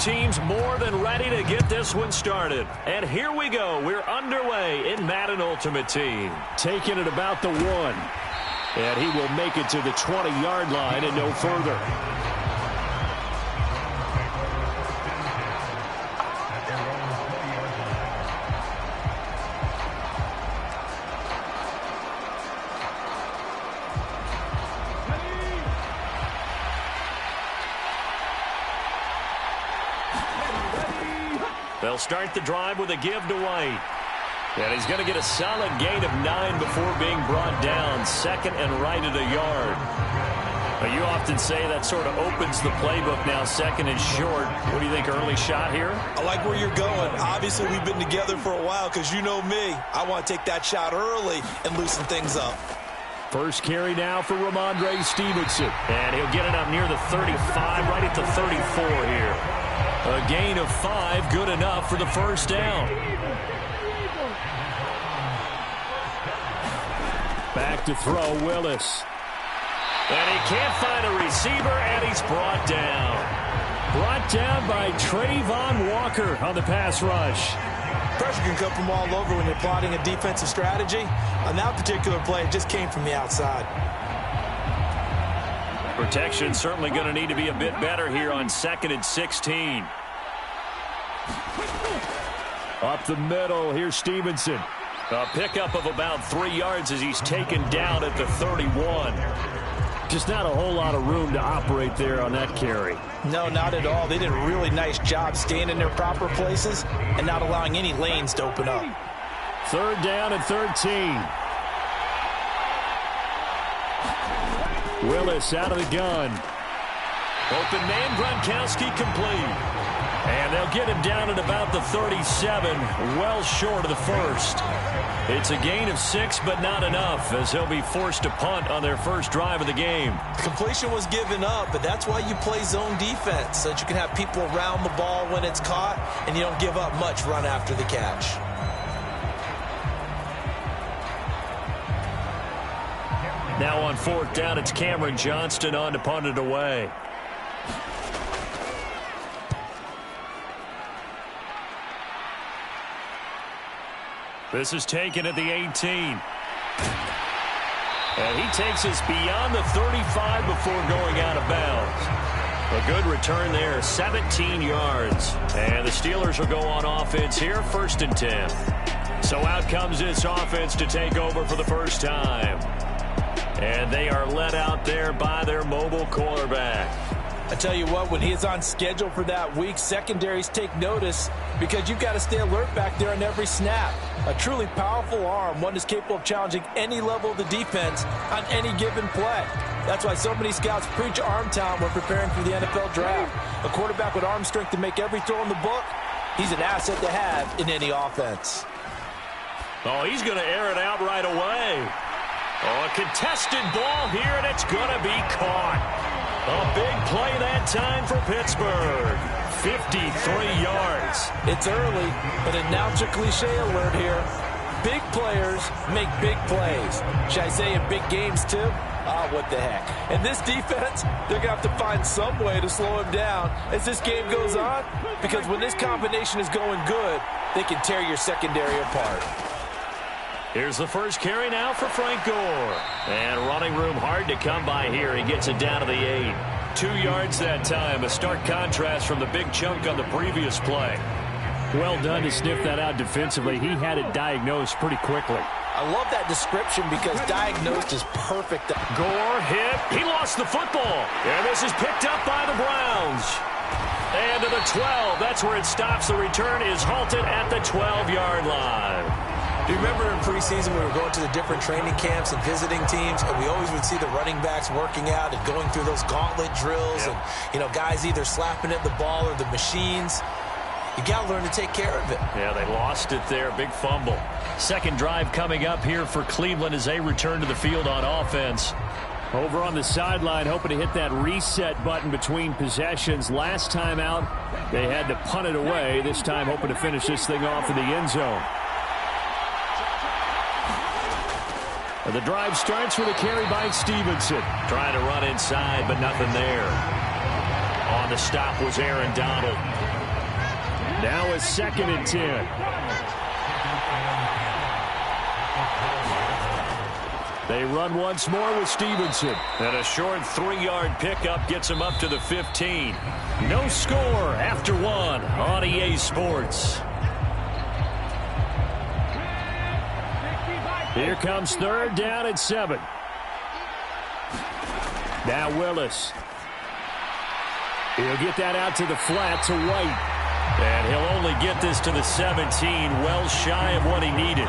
teams more than ready to get this one started. And here we go. We're underway in Madden Ultimate Team. Taking it about the 1. And he will make it to the 20-yard line and no further. They'll start the drive with a give to White. And he's going to get a solid gain of 9 before being brought down. Second and right at a yard. But you often say that sort of opens the playbook now, second and short. What do you think, early shot here? I like where you're going. Obviously, we've been together for a while because you know me. I want to take that shot early and loosen things up. First carry now for Ramondre Stevenson. And he'll get it up near the 35, right at the 34 here. A gain of 5, good enough for the first down. Back to throw, Willis. And he can't find a receiver, and he's brought down. Brought down by Trayvon Walker on the pass rush. Pressure can come from all over when you're plotting a defensive strategy. On that particular play, it just came from the outside. Protection certainly going to need to be a bit better here on 2nd and 16. Up the middle, here's Stevenson. A pickup of about 3 yards as he's taken down at the 31. Just not a whole lot of room to operate there on that carry. No, not at all. They did a really nice job staying in their proper places and not allowing any lanes to open up. 3rd down and 13. Willis out of the gun. Open man, Gronkowski complete. And they'll get him down at about the 37, well short of the first. It's a gain of 6, but not enough, as he'll be forced to punt on their first drive of the game. Completion was given up, but that's why you play zone defense, so that you can have people around the ball when it's caught, and you don't give up much run after the catch. Now on 4th down, it's Cameron Johnston on to punt it away. This is taken at the 18. And he takes us beyond the 35 before going out of bounds. A good return there, 17 yards. And the Steelers will go on offense here, 1st and 10. So out comes this offense to take over for the first time. And they are led out there by their mobile quarterback. I tell you what, when he is on schedule for that week, secondaries take notice because you've got to stay alert back there on every snap. A truly powerful arm, one is capable of challenging any level of the defense on any given play. That's why so many scouts preach arm talent when preparing for the NFL draft. A quarterback with arm strength to make every throw in the book, he's an asset to have in any offense. Oh, he's going to air it out right away. Oh, a contested ball here, and it's going to be caught. A big play that time for Pittsburgh. 53 yards. It's early, but announcer cliche alert here. Big players make big plays. Should I say in big games too? Ah, what the heck. And this defense, they're going to have to find some way to slow him down as this game goes on, because when this combination is going good, they can tear your secondary apart. Here's the first carry now for Frank Gore. And running room hard to come by here. He gets it down to the 8. 2 yards that time. A stark contrast from the big chunk on the previous play. Well done to sniff that out defensively. He had it diagnosed pretty quickly. I love that description because diagnosed is perfect. Gore hit. He lost the football. And this is picked up by the Browns. And to the 12. That's where it stops. The return is halted at the 12-yard line. Do you remember in preseason we were going to the different training camps and visiting teams, and we always would see the running backs working out and going through those gauntlet drills, and, you know, guys either slapping at the ball or the machines. You got to learn to take care of it. Yeah, they lost it there. Big fumble. Second drive coming up here for Cleveland as they return to the field on offense. Over on the sideline, hoping to hit that reset button between possessions. Last time out, they had to punt it away. This time hoping to finish this thing off in the end zone. And the drive starts with a carry by Stevenson. Trying to run inside, but nothing there. On the stop was Aaron Donald. Now a 2nd and 10. They run once more with Stevenson. And a short 3-yard pickup gets him up to the 15. No score after 1 on EA Sports. Here comes 3rd down and 7. Now Willis. He'll get that out to the flat to White. And he'll only get this to the 17, well shy of what he needed.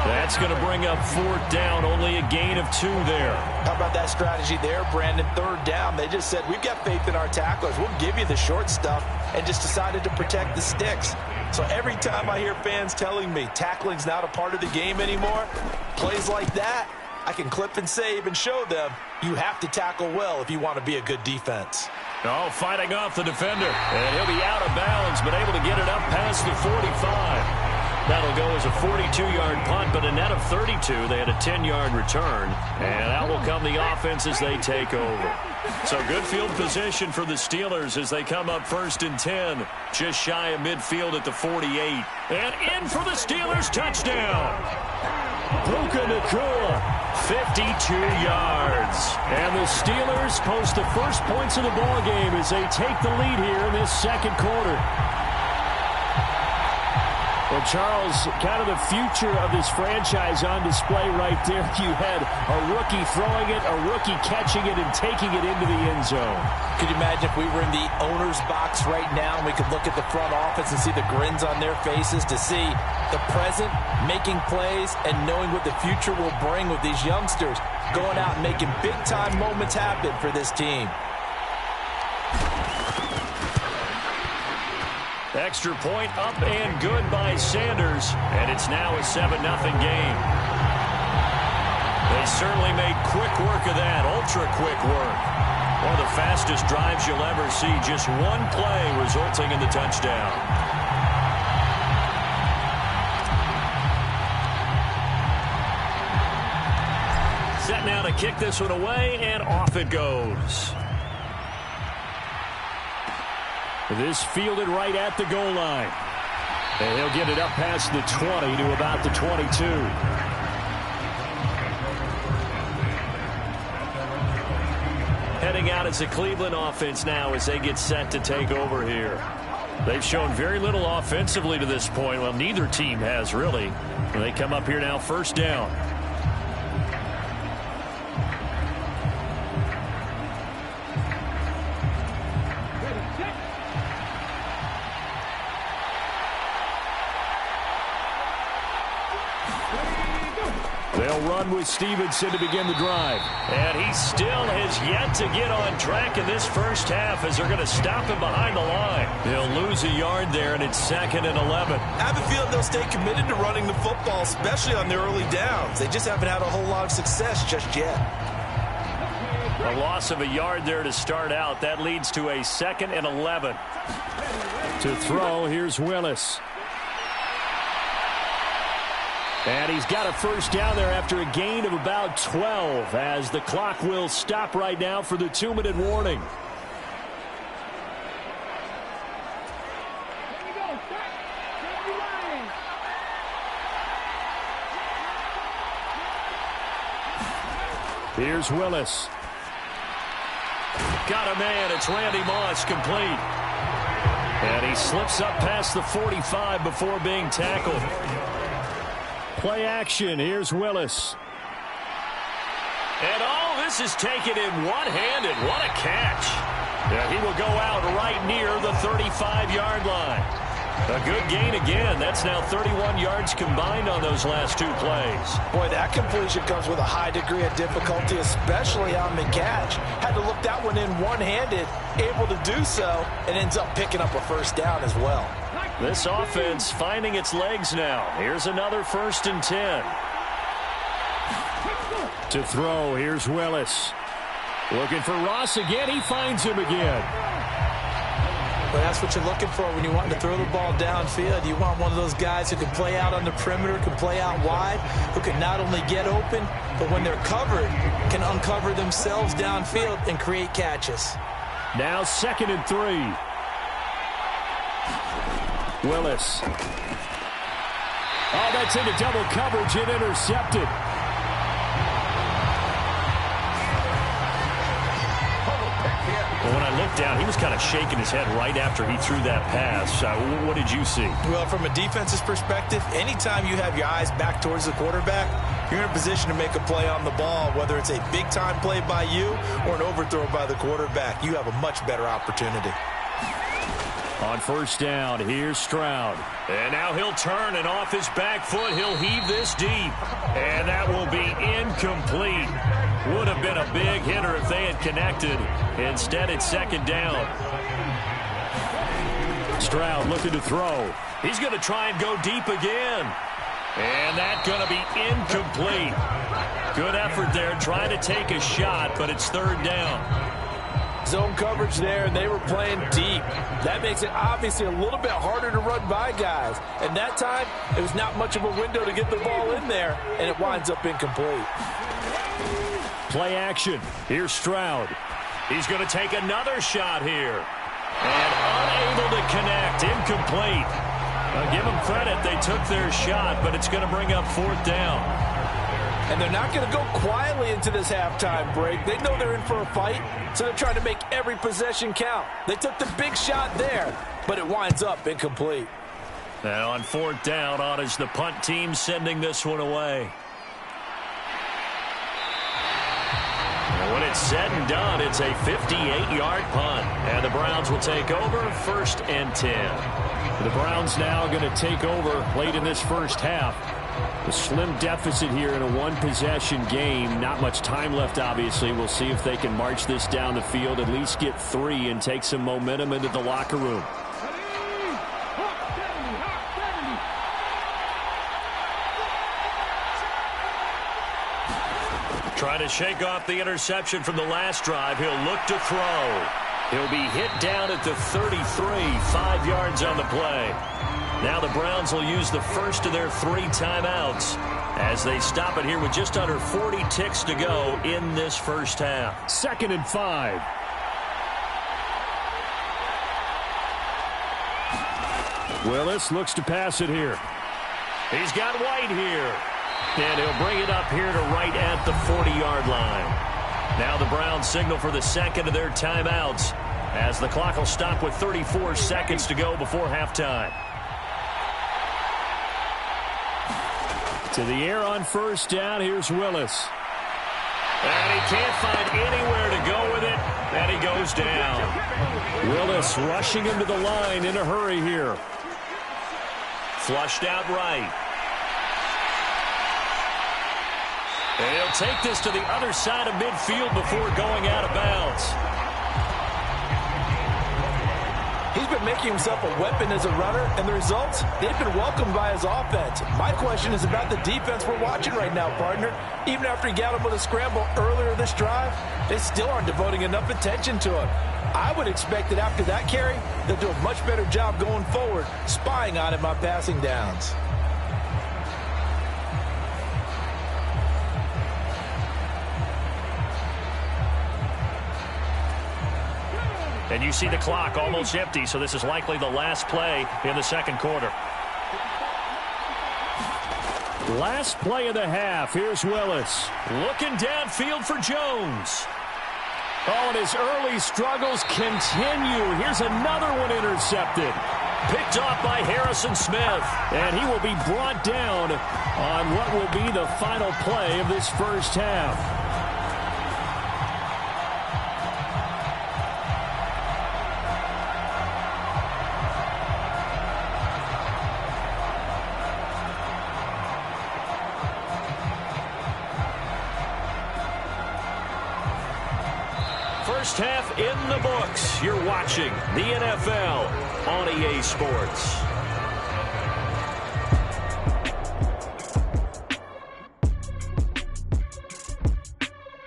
That's going to bring up 4th down, only a gain of 2 there. How about that strategy there, Brandon? 3rd down, they just said, we've got faith in our tacklers. We'll give you the short stuff, and just decided to protect the sticks. So every time I hear fans telling me tackling's not a part of the game anymore, plays like that, I can clip and save and show them you have to tackle well if you want to be a good defense. Oh, fighting off the defender. And he'll be out of bounds, but able to get it up past the 45. That'll go as a 42-yard punt, but a net of 32. They had a 10-yard return. And out will come the offense as they take over. So good field position for the Steelers as they come up 1st and 10. Just shy of midfield at the 48. And in for the Steelers, touchdown. Puka Nacua. 52 yards. And the Steelers post the first points of the ball game as they take the lead here in this 2nd quarter. Well, Charles, kind of the future of this franchise on display right there. You had a rookie throwing it, a rookie catching it, and taking it into the end zone. Could you imagine if we were in the owner's box right now and we could look at the front office and see the grins on their faces, to see the present making plays and knowing what the future will bring with these youngsters going out and making big-time moments happen for this team. Extra point up and good by Sanders, and it's now a 7-0 game. They certainly made quick work of that, ultra-quick work. One of the fastest drives you'll ever see, just one play resulting in the touchdown. Set now to kick this one away, and off it goes. This fielded right at the goal line. And he'll get it up past the 20 to about the 22. Heading out as a Cleveland offense now as they get set to take over here. They've shown very little offensively to this point. Well, neither team has really. And they come up here now 1st down. They'll run with Stevenson to begin the drive. And he still has yet to get on track in this first half as they're going to stop him behind the line. He'll lose a yard there, and it's 2nd and 11. I have a feeling they'll stay committed to running the football, especially on their early downs. They just haven't had a whole lot of success just yet. A loss of a yard there to start out. That leads to a 2nd and 11. To throw, here's Willis. And he's got a 1st down there after a gain of about 12 as the clock will stop right now for the 2-minute warning. Here's Willis. Got a man. It's Randy Moss, complete. And he slips up past the 45 before being tackled. Play action. Here's Willis. And oh, this is taken in one-handed. What a catch. Yeah, he will go out right near the 35-yard line. A good gain again. That's now 31 yards combined on those last 2 plays. Boy, that completion comes with a high degree of difficulty, especially on the catch. Had to look that one in one-handed, able to do so, and ends up picking up a 1st down as well. This offense finding its legs now. Here's another 1st and 10. To throw, here's Willis. Looking for Ross again. He finds him again. Well, that's what you're looking for when you want to throw the ball downfield. You want one of those guys who can play out on the perimeter, can play out wide, who can not only get open, but when they're covered, can uncover themselves downfield and create catches. Now 2nd and 3. Willis. Oh, that's into double coverage and intercepted. Well, when I looked down, he was kind of shaking his head right after he threw that pass. What did you see? Well, from a defense's perspective, anytime you have your eyes back towards the quarterback, you're in a position to make a play on the ball, whether it's a big-time play by you or an overthrow by the quarterback. You have a much better opportunity. On first down, here's Stroud. And now he'll turn, and off his back foot, he'll heave this deep. And that will be incomplete. Would have been a big hitter if they had connected. Instead, it's second down. Stroud looking to throw. He's going to try and go deep again. And that's going to be incomplete. Good effort there, trying to take a shot, but it's third down. Zone coverage there, and they were playing deep. That makes it obviously a little bit harder to run by guys. And that time, it was not much of a window to get the ball in there, and it winds up incomplete. Play action. Here's Stroud. He's going to take another shot here. And unable to connect. Incomplete. Give them credit. They took their shot, but it's going to bring up fourth down. And they're not going to go quietly into this halftime break. They know they're in for a fight, so they're trying to make every possession count. They took the big shot there, but it winds up incomplete. Now on fourth down, on is the punt team sending this one away. And when it's said and done, it's a 58-yard punt. And the Browns will take over first and 10. The Browns now going to take over late in this first half. A slim deficit here in a one-possession game. Not much time left, obviously. We'll see if they can march this down the field, at least get 3, and take some momentum into the locker room. Trying to shake off the interception from the last drive. He'll look to throw. He'll be hit down at the 33, 5 yards on the play. Now the Browns will use the first of their 3 timeouts as they stop it here with just under 40 ticks to go in this first half. 2nd and 5. Willis looks to pass it here. He's got White here. And he'll bring it up here to right at the 40-yard line. Now the Browns signal for the second of their timeouts as the clock will stop with 34 seconds to go before halftime. To the air on first down, here's Willis. And he can't find anywhere to go with it, and he goes down. Willis rushing him to the line in a hurry here. Flushed out right. And he'll take this to the other side of midfield before going out of bounds. He's been making himself a weapon as a runner, and the results, they've been welcomed by his offense. My question is about the defense we're watching right now, partner. Even after he got him with a scramble earlier this drive, they still aren't devoting enough attention to him. I would expect that after that carry, they'll do a much better job going forward, spying on him on passing downs. And you see the clock almost empty, so this is likely the last play in the second quarter. Last play of the half. Here's Willis. Looking downfield for Jones. Oh, and his early struggles continue. Here's another one intercepted. Picked off by Harrison Smith. And he will be brought down on what will be the final play of this first half. First half in the books. You're watching the NFL on EA Sports.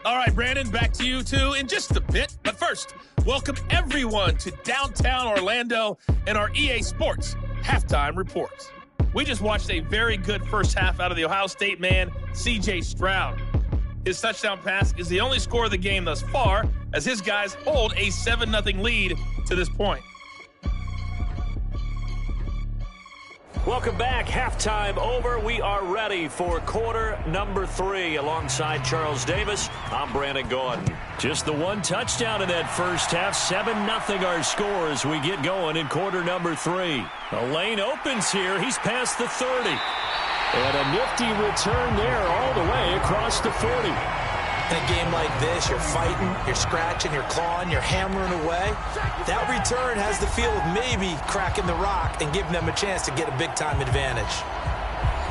All right, Brandon, back to you two in just a bit. But first, welcome everyone to downtown Orlando and our EA Sports halftime reports. We just watched a very good first half out of the Ohio State man, C.J. Stroud. His touchdown pass is the only score of the game thus far, as his guys hold a 7-0 lead to this point. Welcome back. Halftime over. We are ready for quarter number 3. Alongside Charles Davis, I'm Brandon Gaudin. Just the one touchdown in that first half. 7-0 our score as we get going in quarter number 3. The lane opens here. He's past the 30. And a nifty return there all the way across the 40. In a game like this, you're fighting, you're scratching, you're clawing, you're hammering away. That return has the feel of maybe cracking the rock and giving them a chance to get a big-time advantage.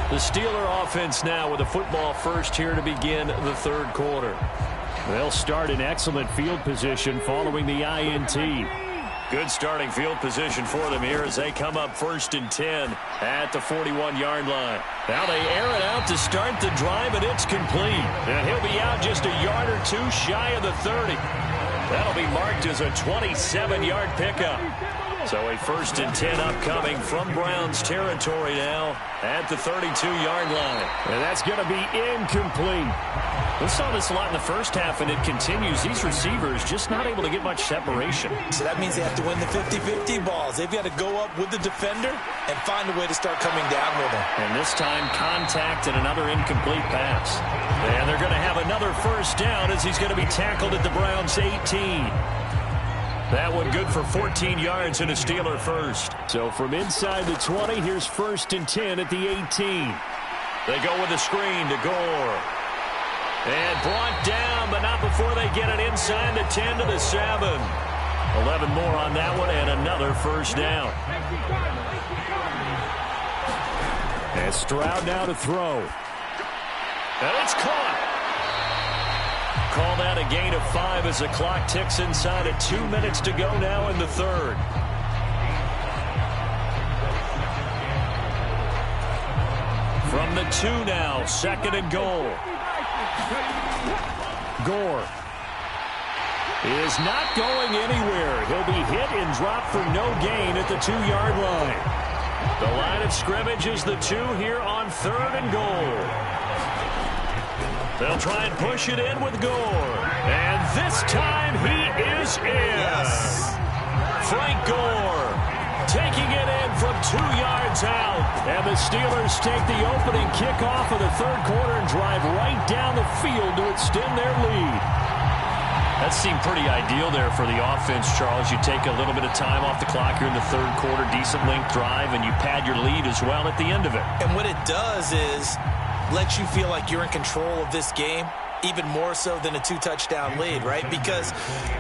The Steeler offense now with a football first here to begin the third quarter. They'll start in excellent field position following the INT. Good starting field position for them here as they come up 1st and 10 at the 41-yard line. Now they air it out to start the drive, and it's complete. And he'll be out just a yard or two shy of the 30. That'll be marked as a 27-yard pickup. So a 1st and 10 upcoming from Browns territory now at the 32-yard line. And that's going to be incomplete. We saw this a lot in the first half, and it continues. These receivers just not able to get much separation. So that means they have to win the 50-50 balls. They've got to go up with the defender and find a way to start coming down with them. And this time, contact and another incomplete pass. And they're going to have another first down as he's going to be tackled at the Browns' 18. That one good for 14 yards and a Steeler first. So from inside the 20, here's 1st and 10 at the 18. They go with a screen to Gore. And brought down, but not before they get it inside the 10 to the 7. 11 more on that one and another first down. And Stroud now to throw. And it's caught. Call that a gain of 5 as the clock ticks inside of 2 minutes to go now in the third. From the 2 now, 2nd and goal. Gore is not going anywhere. He'll be hit and dropped for no gain at the 2-yard line. The line of scrimmage is the 2 here on 3rd and goal. They'll try and push it in with Gore. And this time he is in. Yes. Frank Gore taking it in from 2 yards out. And the Steelers take the opening kickoff of the third quarter and drive right down the field to extend their lead. That seemed pretty ideal there for the offense, Charles. You take a little bit of time off the clock here in the third quarter, decent length drive, and you pad your lead as well at the end of it. And what it does is let you feel like you're in control of this game, even more so than a 2-touchdown lead, right? Because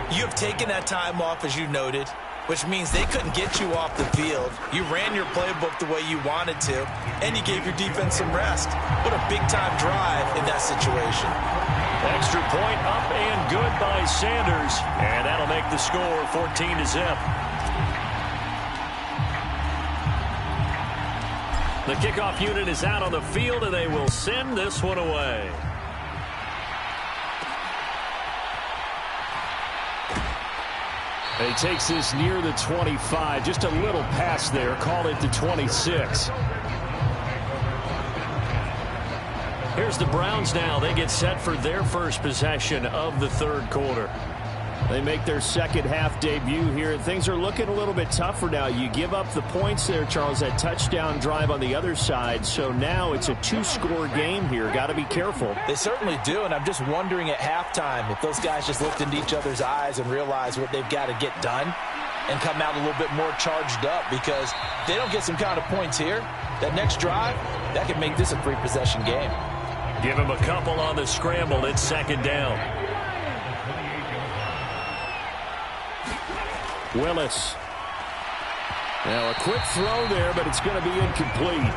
you have taken that time off, as you noted, which means they couldn't get you off the field. You ran your playbook the way you wanted to, and you gave your defense some rest. What a big-time drive in that situation. Extra point up and good by Sanders, and that'll make the score 14-0. The kickoff unit is out on the field, and they will send this one away. He takes this near the 25. Just a little pass there. Call it the 26. Here's the Browns now. They get set for their first possession of the third quarter. They make their second half debut here. Things are looking a little bit tougher now. You give up the points there, Charles, that touchdown drive on the other side. So now it's a 2-score game here. Got to be careful. They certainly do, and I'm just wondering at halftime if those guys just looked into each other's eyes and realized what they've got to get done and come out a little bit more charged up, because if they don't get some kind of points here, that next drive, that could make this a 3-possession game. Give him a couple on the scramble. It's 2nd down. Willis. Now a quick throw there, but it's going to be incomplete.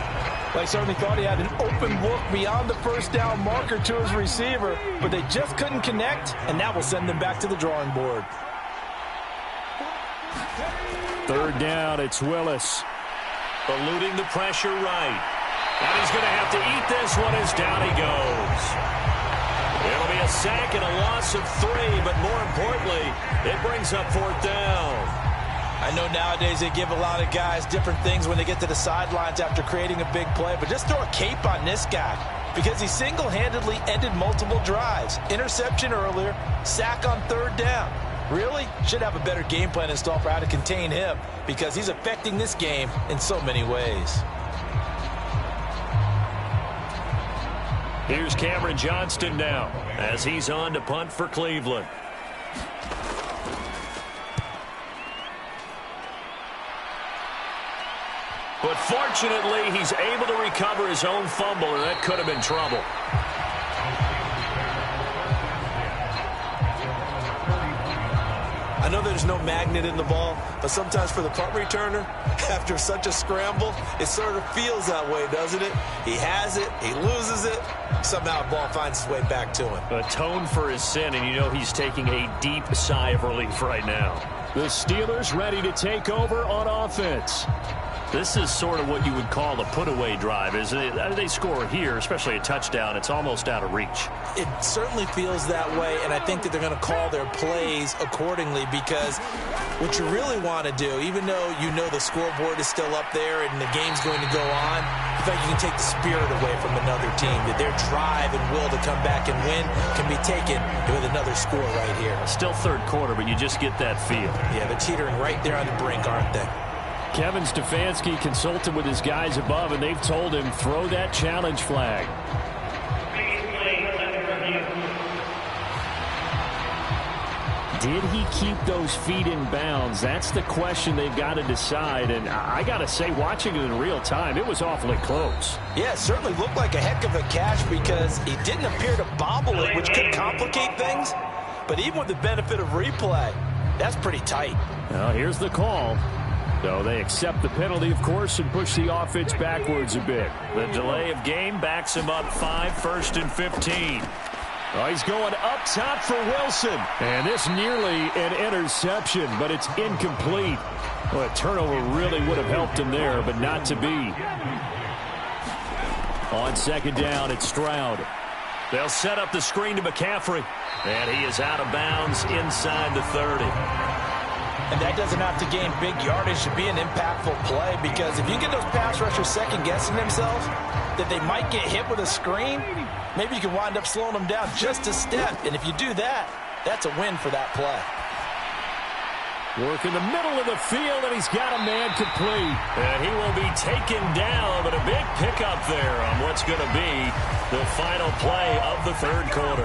They certainly thought he had an open look beyond the first down marker to his receiver, but they just couldn't connect, and that will send them back to the drawing board. 3rd down, it's Willis. Eluding the pressure right. And he's going to have to eat this one as down he goes. It'll be a sack and a loss of 3, but more importantly, it brings up 4th down. I know nowadays they give a lot of guys different things when they get to the sidelines after creating a big play, but just throw a cape on this guy because he single-handedly ended multiple drives. Interception earlier, sack on 3rd down. Really should have a better game plan installed for how to contain him, because he's affecting this game in so many ways. Here's Cameron Johnston now as he's on to punt for Cleveland. But fortunately, he's able to recover his own fumble, and that could have been trouble. I know there's no magnet in the ball, but sometimes for the punt returner, after such a scramble, it sort of feels that way, doesn't it? He has it, he loses it, somehow the ball finds its way back to him. Atoned for his sin, and you know he's taking a deep sigh of relief right now. The Steelers ready to take over on offense. This is sort of what you would call a put-away drive, isn't it? They score here, especially a touchdown. It's almost out of reach. It certainly feels that way, and I think that they're going to call their plays accordingly, because what you really want to do, even though you know the scoreboard is still up there and the game's going to go on, I think you can take the spirit away from another team, that their drive and will to come back and win can be taken with another score right here. Still third quarter, but you just get that feel. Yeah, they're teetering right there on the brink, aren't they? Kevin Stefanski consulted with his guys above, and they've told him throw that challenge flag. Did he keep those feet in bounds? That's the question they've got to decide. And I got to say, watching it in real time, it was awfully close. Yeah, it certainly looked like a heck of a catch because he didn't appear to bobble it, which could complicate things. But even with the benefit of replay, that's pretty tight. Now, here's the call. So they accept the penalty, of course, and push the offense backwards a bit. The delay of game backs him up 5, 1st and 15. Oh, he's going up top for Wilson. And this nearly an interception, but it's incomplete. Well, a turnover really would have helped him there, but not to be. On second down, it's Stroud. They'll set up the screen to McCaffrey. And he is out of bounds inside the 30. And that doesn't have to gain big yardage to be an impactful play, because if you get those pass rushers second-guessing themselves that they might get hit with a screen, maybe you can wind up slowing them down just a step. And if you do that, that's a win for that play. Work in the middle of the field, and he's got a man complete. And he will be taken down, but a big pickup there on what's going to be the final play of the third quarter.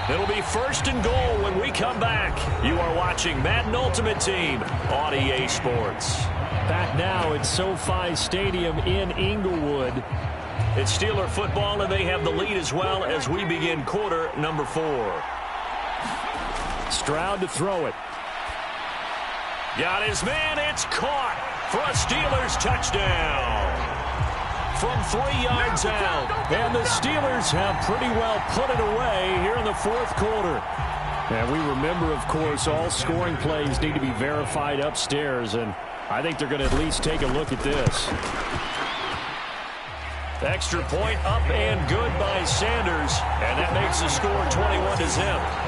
It'll be 1st and goal when we come back. You are watching Madden Ultimate Team on EA Sports. Back now at SoFi Stadium in Inglewood. It's Steeler football, and they have the lead as well as we begin quarter number 4. Stroud to throw it. Got his man. It's caught for a Steelers touchdown. From 3 yards out. And the Steelers have pretty well put it away here in the fourth quarter. And we remember, of course, all scoring plays need to be verified upstairs, and I think they're going to at least take a look at this. Extra point up and good by Sanders, and that makes the score 21-0.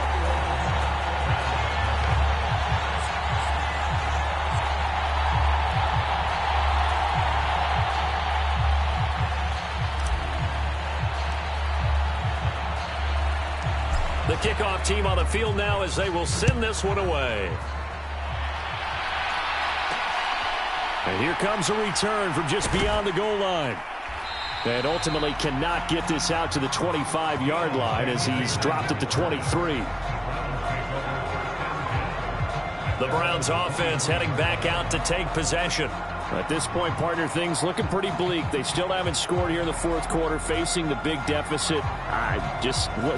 The kickoff team on the field now as they will send this one away. And here comes a return from just beyond the goal line. And ultimately cannot get this out to the 25-yard line as he's dropped at the 23. The Browns offense heading back out to take possession. At this point, partner, things looking pretty bleak. They still haven't scored here in the fourth quarter, facing the big deficit.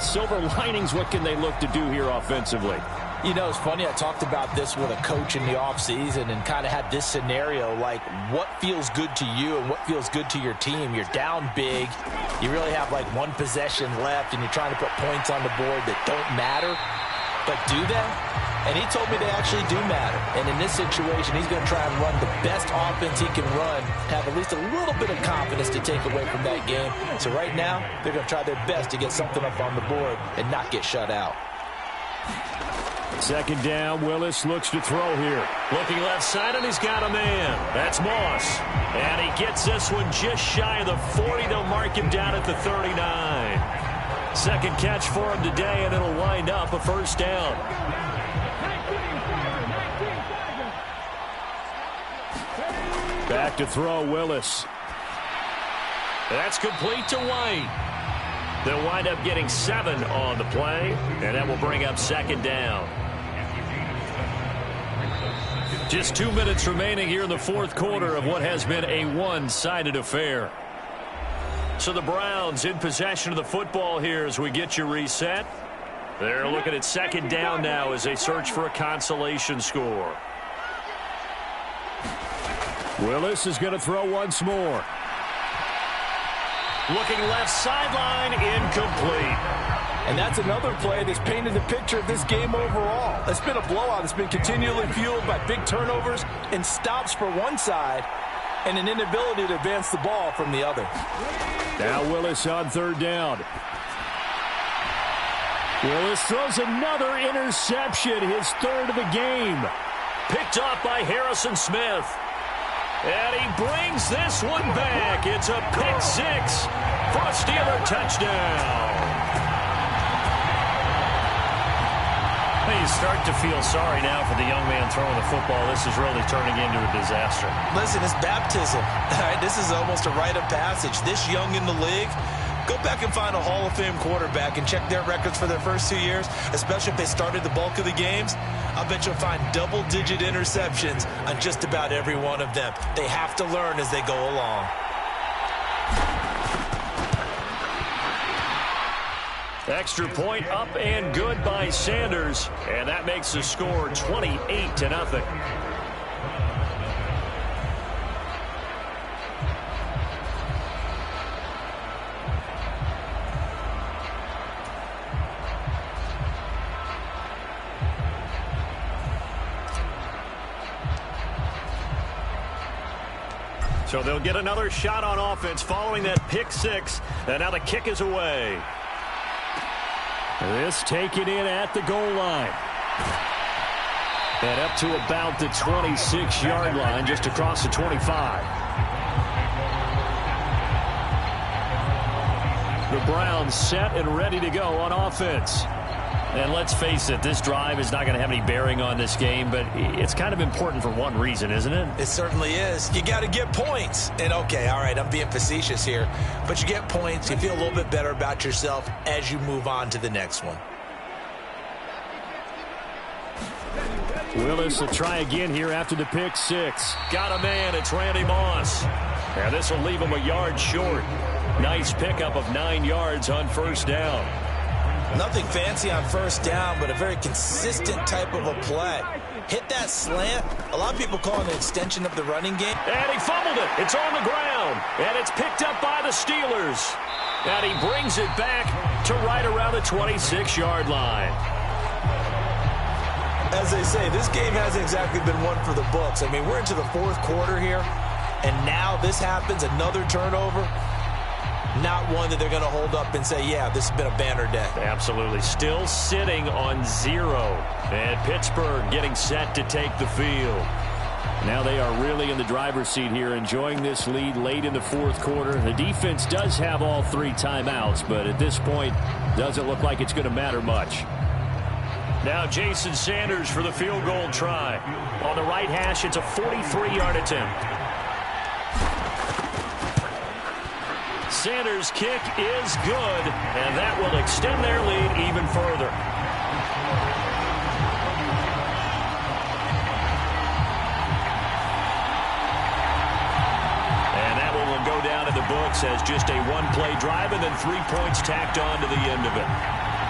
Silver linings, what can they look to do here offensively? You know, it's funny, I talked about this with a coach in the offseason and kind of had this scenario, like what feels good to you and what feels good to your team. You're down big. You really have like one possession left, and you're trying to put points on the board that don't matter. But do they? And he told me they actually do matter. And in this situation, he's going to try and run the best offense he can run, have at least a little bit of confidence to take away from that game. So right now, they're going to try their best to get something up on the board and not get shut out. Second down, Willis looks to throw here. Looking left side, and he's got a man. That's Moss. And he gets this one just shy of the 40. They'll mark him down at the 39. Second catch for him today, and it'll wind up a first down. Back to throw, Willis. That's complete to White. They'll wind up getting 7 on the play, and that will bring up second down. Just 2 minutes remaining here in the fourth quarter of what has been a one-sided affair. So the Browns in possession of the football here as we get you reset. They're looking at second down now as they search for a consolation score. Willis is going to throw once more. Looking left sideline, incomplete. And that's another play that's painted the picture of this game overall. It's been a blowout. It's been continually fueled by big turnovers and stops for one side and an inability to advance the ball from the other. Now Willis on third down. Willis throws another interception, his third of the game. Picked off by Harrison Smith. And he brings this one back. It's a pick 6 for a Steeler touchdown. You start to feel sorry now for the young man throwing the football. This is really turning into a disaster. Listen, it's baptism. All right, this is almost a rite of passage. This young in the league, go back and find a Hall of Fame quarterback and check their records for their first 2 years, especially if they started the bulk of the games. I bet you'll find double-digit interceptions on just about every one of them. They have to learn as they go along. Extra point up and good by Sanders, and that makes the score 28-0. So they'll get another shot on offense following that pick 6, and now the kick is away. This taken in at the goal line. And up to about the 26-yard line, just across the 25. The Browns set and ready to go on offense. And let's face it, this drive is not going to have any bearing on this game, but it's kind of important for one reason, isn't it? It certainly is. You got to get points. And, okay, all right, I'm being facetious here, but you get points, you feel a little bit better about yourself as you move on to the next one. Willis will try again here after the pick 6. Got a man, it's Randy Moss. And this will leave him a yard short. Nice pickup of 9 yards on first down. Nothing fancy on first down, but a very consistent type of a play. Hit that slant. A lot of people call it an extension of the running game. And he fumbled it. It's on the ground. And it's picked up by the Steelers. And he brings it back to right around the 26-yard line. As they say, this game hasn't exactly been one for the books. I mean, we're into the fourth quarter here, and now this happens, another turnover. Not one that they're going to hold up and say, yeah, this has been a banner day. Absolutely. Still sitting on 0. And Pittsburgh getting set to take the field. Now they are really in the driver's seat here, enjoying this lead late in the fourth quarter. The defense does have all 3 timeouts, but at this point, doesn't look like it's going to matter much. Now Jason Sanders for the field goal try. On the right hash, it's a 43-yard attempt. Sanders' kick is good, and that will extend their lead even further. And that one will go down in the books as just a one-play drive and then 3 points tacked on to the end of it.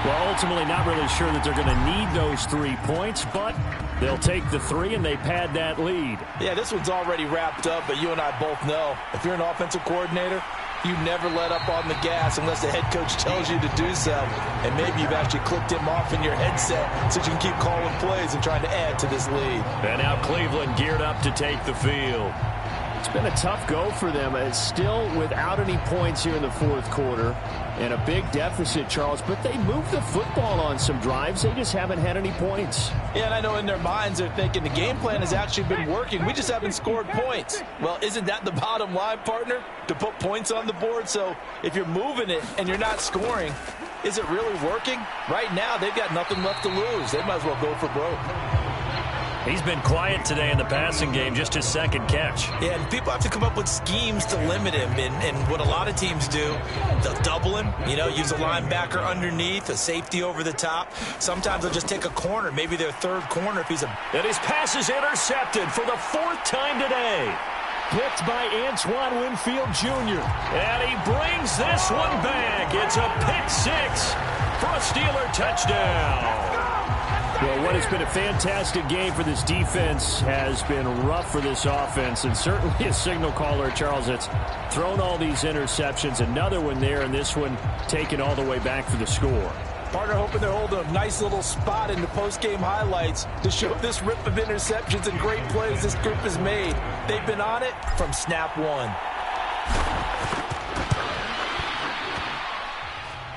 Well, ultimately not really sure that they're going to need those 3 points, but they'll take the 3 and they pad that lead. Yeah, this one's already wrapped up, but you and I both know if you're an offensive coordinator, you never let up on the gas unless the head coach tells you to do so. And maybe you've actually clicked him off in your headset so you can keep calling plays and trying to add to this lead. And now Cleveland geared up to take the field. It's been a tough go for them. It's still without any points here in the fourth quarter and a big deficit, Charles, but they moved the football on some drives. They just haven't had any points. Yeah, and I know in their minds they're thinking the game plan has actually been working. We just haven't scored points. Well, isn't that the bottom line, partner? To put points on the board? So if you're moving it and you're not scoring, is it really working? Right now, they've got nothing left to lose. They might as well go for broke. He's been quiet today in the passing game, just his second catch. Yeah, and people have to come up with schemes to limit him. And what a lot of teams do, they'll double him, use a linebacker underneath, a safety over the top. Sometimes they'll just take a corner, maybe their third corner if he's a... And his pass is intercepted for the fourth time today. Picked by Antoine Winfield Jr. And he brings this one back. It's a pick six for a Steeler touchdown. Well, what has been a fantastic game for this defense has been rough for this offense, and certainly a signal caller, Charles, that's thrown all these interceptions. Another one there, and this one taken all the way back for the score. Partner hoping they're holding a nice little spot in the post-game highlights to show this rip of interceptions and great plays this group has made. They've been on it from snap one.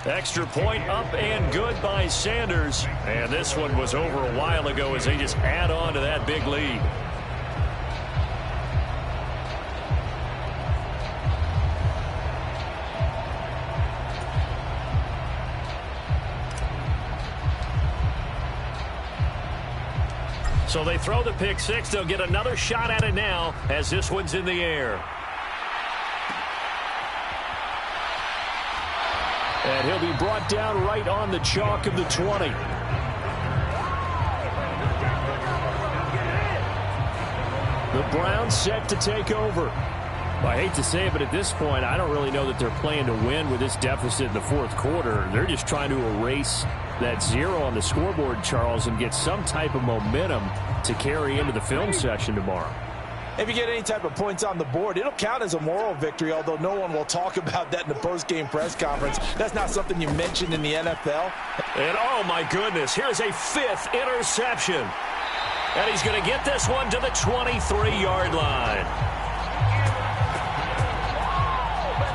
Extra point up and good by Sanders. And this one was over a while ago as they just add on to that big lead. So they throw the pick six. They'll get another shot at it now as this one's in the air. And he'll be brought down right on the chalk of the 20. The Browns set to take over. Well, I hate to say it, but at this point, I don't really know that they're playing to win with this deficit in the fourth quarter. They're just trying to erase that zero on the scoreboard, Charles, and get some type of momentum to carry into the film session tomorrow. If you get any type of points on the board, it'll count as a moral victory, although no one will talk about that in the post-game press conference. That's not something you mentioned in the NFL. And, oh, my goodness, here's a fifth interception. And he's going to get this one to the 23-yard line.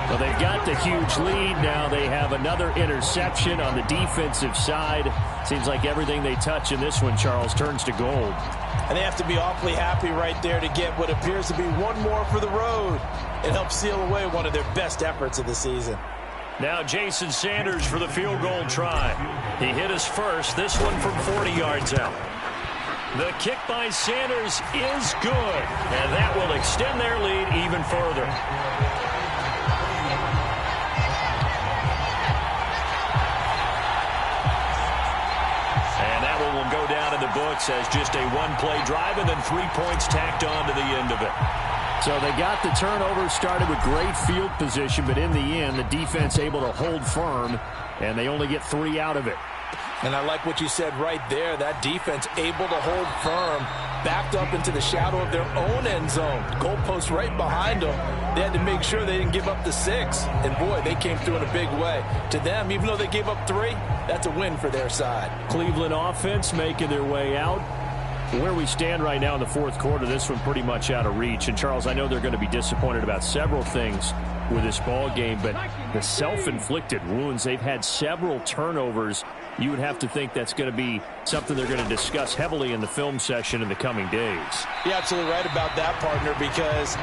Well, they've got the huge lead. Now they have another interception on the defensive side. Seems like everything they touch in this one, Charles, turns to gold. And they have to be awfully happy right there to get what appears to be one more for the road. It helps seal away one of their best efforts of the season. Now Jason Sanders for the field goal try. He hit his first, this one from 40 yards out. The kick by Sanders is good, and that will extend their lead even further. Will go down in the books as just a one-play drive and then 3 points tacked on to the end of it. So they got the turnover, started with great field position, but in the end, the defense able to hold firm, and they only get 3 out of it. And I like what you said right there. That defense able to hold firm, backed up into the shadow of their own end zone. Goalpost right behind them. They had to make sure they didn't give up the 6. And, boy, they came through in a big way. To them, even though they gave up 3, that's a win for their side. Cleveland offense making their way out. Where we stand right now in the fourth quarter, this one pretty much out of reach. And, Charles, I know they're going to be disappointed about several things with this ball game, but the self-inflicted wounds, they've had several turnovers. You would have to think that's going to be something they're going to discuss heavily in the film session in the coming days. You're absolutely right about that, partner, because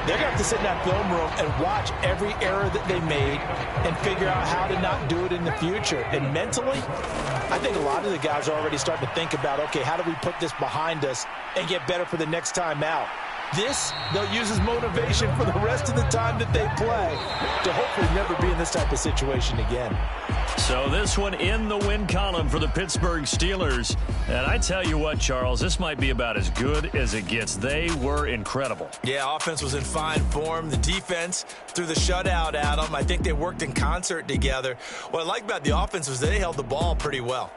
they're going to have to sit in that film room and watch every error that they made and figure out how to not do it in the future. And mentally, I think a lot of the guys are already starting to think about, okay, how do we put this behind us and get better for the next time out? This, they'll use as motivation for the rest of the time that they play to hopefully never be in this type of situation again. So this one in the win column for the Pittsburgh Steelers. And I tell you what, Charles, this might be about as good as it gets. They were incredible. Yeah, offense was in fine form. The defense threw the shutout at them. I think they worked in concert together. What I like about the offense was they held the ball pretty well.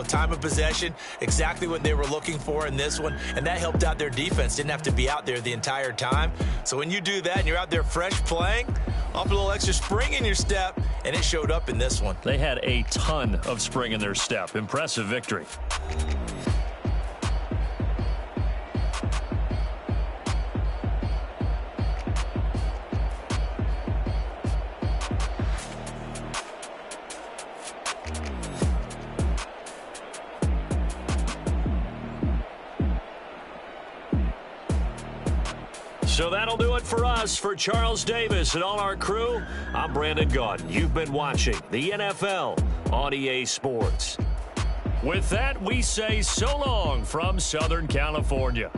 Time of possession, exactly what they were looking for in this one. And that helped out their defense. Didn't have to be out there the entire time. So when you do that and you're out there fresh playing, off a little extra spring in your step, and it showed up in this one. They had a ton of spring in their step. Impressive victory. So that'll do it for us. For Charles Davis and all our crew, I'm Brandon Gaudin. You've been watching the NFL on EA Sports. With that, we say so long from Southern California.